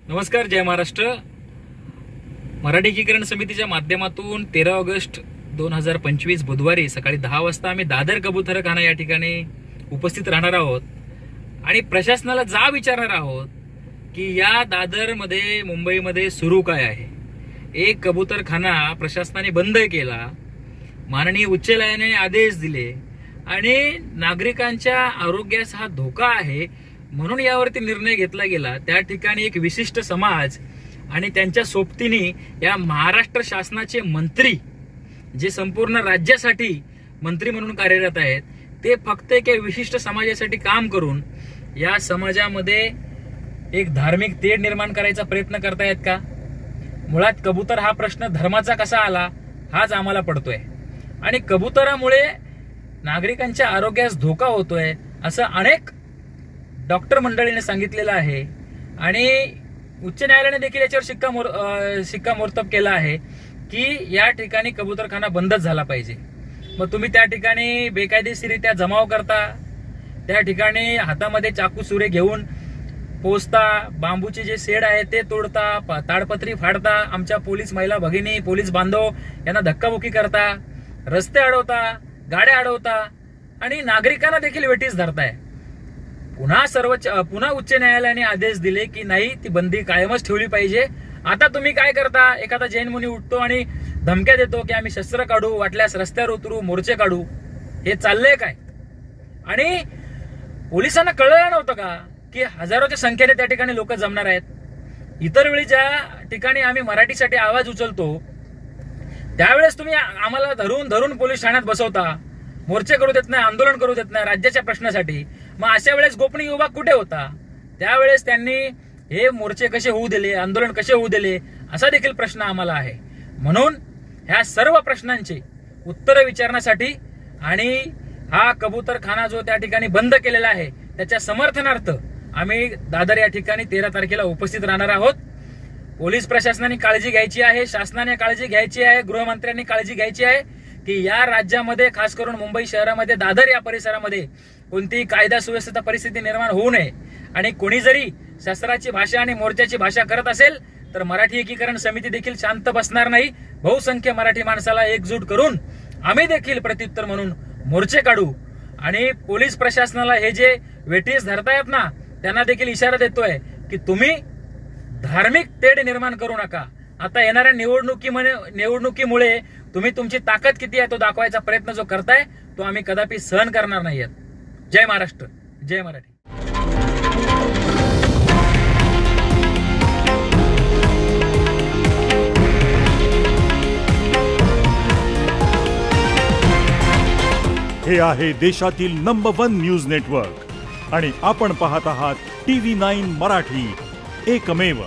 नमस्कार, जय महाराष्ट्र। मराठी एकीकरण समितीच्या माध्यमातून 13 ऑगस्ट 2025 बुधवारी सकाळी 10 वाजता आम्ही दादर कबूतरखाना या ठिकाणी उपस्थित राहणार आहोत आणि प्रशासनाला विचारणार आहोत की या दादरमध्ये मुंबईमध्ये सुरू काय आहे। एक कबूतरखाना प्रशासनाने बंद केला, माननीय उच्च न्यायालयाने आदेश दिले आणि नागरिकांच्या आरोग्यास हा धोका आहे म्हणून यावरती निर्णय घेतला गेला। त्या ठिकाणी एक विशिष्ट समाज आणि त्यांच्या सोबतीने या महाराष्ट्र शासनाचे मंत्री जे संपूर्ण राज्यासाठी मंत्री म्हणून कार्यरत आहेत, ते फक्त एका विशिष्ट समाजासाठी काम करून या समाजामध्ये एक धार्मिक तेढ निर्माण करायचा प्रयत्न करतायत का? मुळात कबूतर हा प्रश्न धर्माचा कसा आला हाच आम्हाला पडतोय आणि कबुतरामुळे नागरिकांच्या आरोग्यास धोका होतोय असं अनेक डॉक्टर मंडळीने सांगितलेलं आहे आणि उच्च न्यायालयाने देखील याच्यावर शिक्कामोर्तब केला आहे की या ठिकाणी कबूतरखाना बंदच झाला पाहिजे। मग तुम्ही त्या ठिकाणी बेकायदेशीरित्या जमाव करता, त्या ठिकाणी हातामध्ये चाकू सुरे घेऊन पोचता, बांबूचे जे शेड आहे ते तोडता, ताडपत्री फाडता, आमच्या पोलीस महिला भगिनी, पोलीस बांधव यांना धक्काबुक्की करता, रस्ते अडवता, गाड्या अडवता आणि नागरिकांना देखील वेठीस धरताय। पुन्हा उच्च न्यायालयाने आदेश दिले की नाही, ती बंदी कायमच ठेवली पाहिजे। आता तुम्ही काय करता, एखादा जैन मुनी उठतो आणि धमक्या देतो की आम्ही शस्त्र काढू, वाटल्यास रस्त्यावर उतरू, मोर्चे काढू। हे चाललंय काय? आणि पोलिसांना कळलं नव्हतं का की हजारोच्या संख्येने त्या ठिकाणी लोक जमणार आहेत। इतर वेळी ज्या ठिकाणी आम्ही मराठीसाठी आवाज उचलतो त्यावेळेस तुम्ही आम्हाला धरून पोलीस ठाण्यात बसवता, मोर्चे करू देत नाही, आंदोलन करू देत नाही राज्याच्या प्रश्नासाठी। मग अशा वेळेस गोपनीय विभाग कुठे होता? त्यावेळेस त्यांनी हे मोर्चे कसे होऊ दिले, आंदोलन कसे होऊ दिले, असा देखील प्रश्न आम्हाला आहे। म्हणून ह्या सर्व प्रश्नांची उत्तरं विचारण्यासाठी आणि हा कबूतरखाना जो त्या ठिकाणी बंद केलेला आहे त्याच्या समर्थनार्थ आम्ही दादर या ठिकाणी 13 तारखेला उपस्थित राहणार आहोत। पोलीस प्रशासनाने काळजी घ्यायची आहे, शासनाने काळजी घ्यायची आहे, गृहमंत्र्यांनी काळजी घ्यायची आहे की या राज्यामध्ये, खास करून मुंबई शहरामध्ये, दादर या परिसरामध्ये कोणतीही कायदा सुव्यवस्थेची परिस्थिती निर्माण होऊ नये। आणि कोणी जरी शस्त्राची भाषा आणि मोर्चाची भाषा करत असेल तर मराठी एकीकरण समिती देखील शांत बसणार नाही। बहुसंख्य मराठी माणसाला एकजूट करून आम्ही देखील प्रत्युत्तर म्हणून मोर्चे काढू आणि पोलीस प्रशासनाला हे जे वेठीस धरतायत ना, त्यांना देखील इशारा देतोय की तुम्ही धार्मिक तेढ निर्माण करू नका। आता येणाऱ्या निवडणुकीमुळे तुम्ही तुमची ताकद किती आहे तो दाखवायचा प्रयत्न जो करताय तो आम्ही कदापि सहन करणार नाहीयेत। जय महाराष्ट्र, जय मराठी। हे आहे देशातील नंबर 1 न्यूज नेटवर्क आणि आपण पाहत आहात TV9 मराठी, एकमेव।